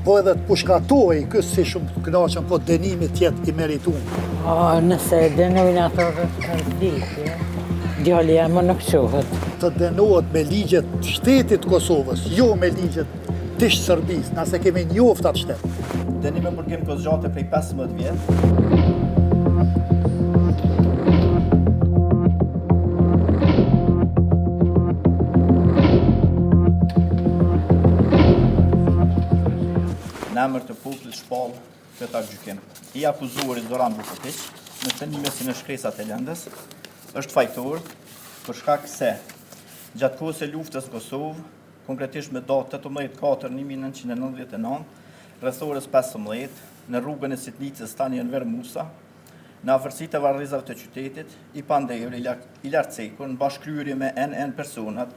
po edhe të pushkatohej kësë si shumë kënaqën, po dënimi tjetë i merituar. Nëse dënojnë ato të vdikje, djali jam më nuk qohet. Të dënohet me ligjet shtetit Kosovës, jo me ligjet tishtë Sërbis, nëse kemi njoft atë shtet. Dënimi burgim kozgjate prej 15 vjetë. Në emër të popullit shpall këtë gjykim. I akuzuari Zoran Vukotić, në synimin si në shkresat e lëndës, është fajtor për shkak se gjatë kohës së luftës në Kosovë, konkretisht me datë 18/4/1999, rreth orës 15, në rrugën e Sitnicës tani Enver Musa, në afërsitë e varrezave të qytetit, i pandehur i lartcekur në bashkëkryer me NN personat,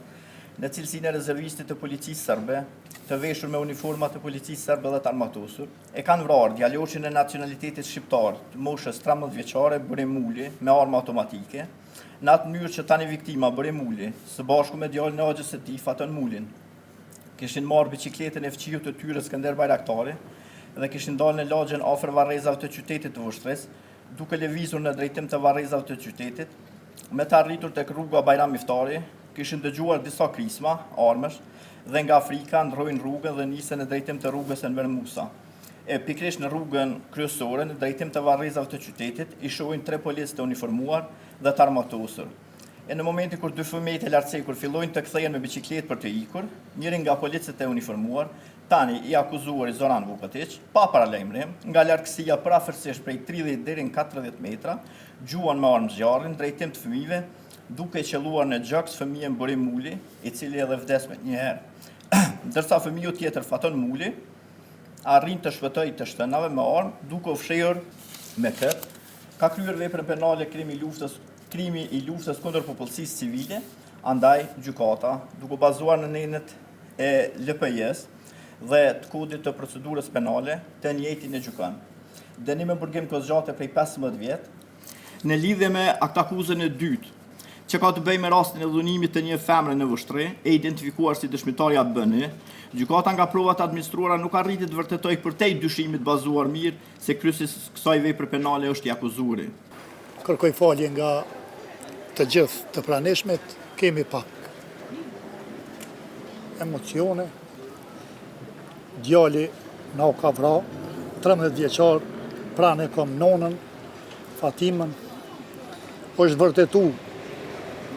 në cilësinë e rezervistit të policisë serbe, të veshur me uniforma të policisë serbe dhe të armatosur, e kanë vrarë djaloqin e nacionalitetit shqiptar të moshës 13 vjeçare Boremuli me armë automatike, në atë mënyrë që tani viktima Boremuli, së bashku me djalin e Axhës së tij Faton Mulin, kishin marrë biçikletën e fqiut të tyre Skënder Bajraktari dhe kishin dalë në lagjen afër varrezave të qytetit të Vushtrës, duke lëvizur në drejtim të varrezave të qytetit, me të arritur tek rruga Bajram Miftari, kishin dëgjuar disa krisma, armësh, dhe nga Afrika ndrojnë rrugën dhe nisën në drejtim të rrugës Enver Musa. Pikërisht në rrugën kryesore, në drejtim të varrezave të qytetit, i shohin 3 policë të uniformuar dhe të armatosur. Në momentin kur 2 fëmijë të lartcekur fillojnë të kthehen me biçikletë për të ikur, njëri nga policët e uniformuar, tani i akuzuari Zoran Vukotić, pa paralajmërim, nga lartësia parafërsisht prej 30 deri në 40 metra, gjuan me armë zjarrin drejtim të fëmijëve, duke qelluar në gjaks fëmijën Boremuli, i cili edhe vdes me njëherë. Ndërsa fëmiu tjetër Faton Muli arrin të shpëtojë të shtënave me armë, duke u fshehur me këtë, ka kryer veprën penale krimi i luftës kundër popullsisë civile, andaj gjykata, duke bazuar në nenet e LPJ-s dhe të kodit të procedurës penale, të njëjtin e gjykon. Dënim burgim kozgjate prej 15 vjet, në lidhje me aktakuzën e dytë, që ka të bëjë me rastin e dhunimit të një femre në Vushtrë, e identifikuar si dëshmitarja Bëni, gjykata nga provat administruara nuk arriti të vërtetoj përtej dyshimit bazuar mirë se kryesis kësaj vepre penale është i akuzuari. Kërkoj falje nga të gjithë të pranishmit, kemi pak emocione. Djali na u ka vra, 13 vjeçar, pranë kom nonën, Fatimën, është vërtetu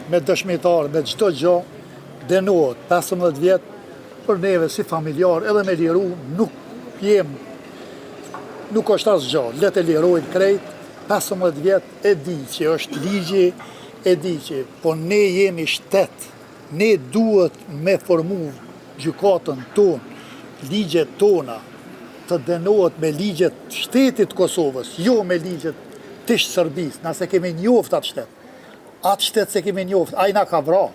me dëshmitar, me çdo gjë, dënohet 15 vjet, për neve si familjar, edhe me liru, nuk është asgjë, le të lirojnë krejt, 15 vjet e di që është ligji, e di që, po ne jemi shtet, ne duhet me formu gjykatën tonë, ligjet tona, të dënohet me ligjet shtetit Kosovës, jo me ligjet tishtë Sërbis, nëse kemi njoft atë shtet. Atë shtet se kemi njoft, a i na ka vra.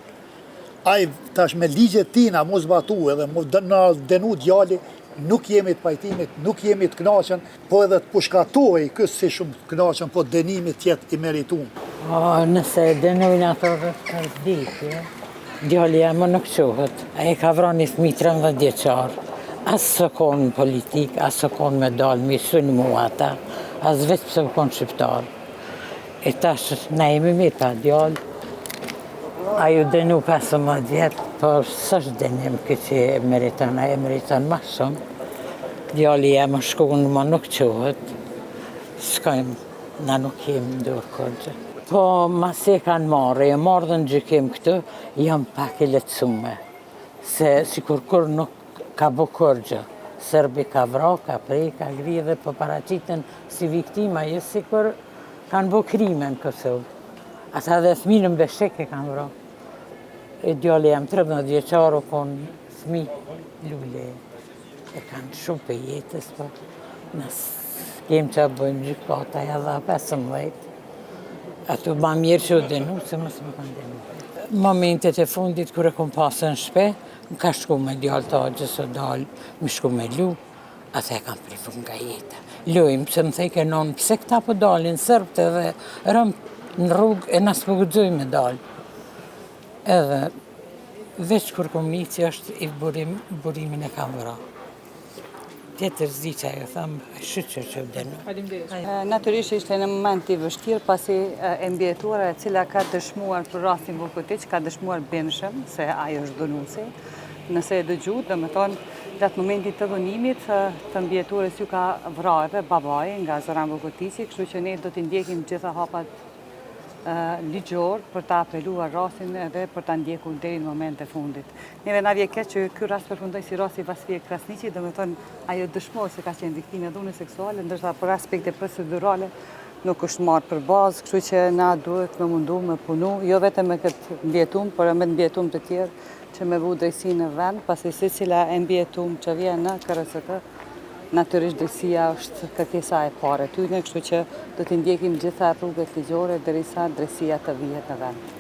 A i tash me ligjet tina mu zbatu edhe mu dënu djali, nuk jemi të pajtimit, nuk jemi të knaqen, po edhe të pushkatohej kësë si shumë knaqen, po dënimi tjetë i meritun. Nëse dënojnë ato të vdikje, djali jam më nuk qohet. A i ka vra një fëmijë 13 vjeçar. Asë së konë politik, asë së konë me dalë, mi sunë mua ata, asë vetë pëse konë shqiptar. E tash, na jemi me ta djallë, a ju dënu 15 vjetë, por s'është dënim që e meriton ma shumë. Djalli jam shkunë më nuk qohet, s'kajmë, na nuk jemi ndurë kërgjë. Po, mas e kanë marrë, e marrë dhe në gjykim këtë, jam pak e letësume, se sikur kur nuk ka bu kërgjë. Serbi ka vra, ka prej, ka gri dhe po paraqiten si viktima, jo sikur kanë bu krime në Kosovë. Ata dhe fëmijën në Beshek e kanë vra. E djali jam 13 vjeçar, u konë fëmijë lule. E kanë shumë për jetës, po nësë kemë që bëjmë gjykata edhe 15. Ato ma mirë që u denu, se mësë më kanë denu. Momentet e fundit kër e kom pasë në shpe, më ka shku me djallë të Axhës o dalë, më shku me lu, atë e kam privu nga jeta. Lujmë, që më thejke nonë, pse këta po dalin sërbët edhe rëmë në rrugë e nësë po gëdzoj me dalë. Edhe, veç kur kom një që është i burimin e kam vëra. Tjetër zdi që ajo thamë, shqyqër që vdenu. Natyrisht ishte në moment i vështirë pasi e mbjetuara e cila ka dëshmuar për rastin Vukotić, ka dëshmuar benshëm se ajo është dënuesi. Nëse e dëgju, dhe më thonë, gjatë momentit të dhunimit të mbjetuarës ju ka vrarë babai nga Zoran Vukotići, kështu që ne do t'i ndjekim gjitha hapat ligjor për ta apeluar rastin edhe për ta ndjekur deri në momentin e fundit. Neve na vjen keq që ky rast përfundoi si rasti Vasfie Krasniqi, domethënë ajo dëshmoi se ka qenë viktime dhune seksuale, ndërsa për aspekte procedurale nuk është marrë për bazë, kështu që na duhet me mundu me punu, jo vetëm me këtë mbjetum, por edhe me mbjetum të tjerë që me vu drejtësi në vend, pasi secila e mbjetum që vjen në KRSK, natyrisht drejtësia është kërkesa e parë tyne, kështu që do t'i ndjekim gjitha rrugët ligjore derisa drejtësia të vihet në vend.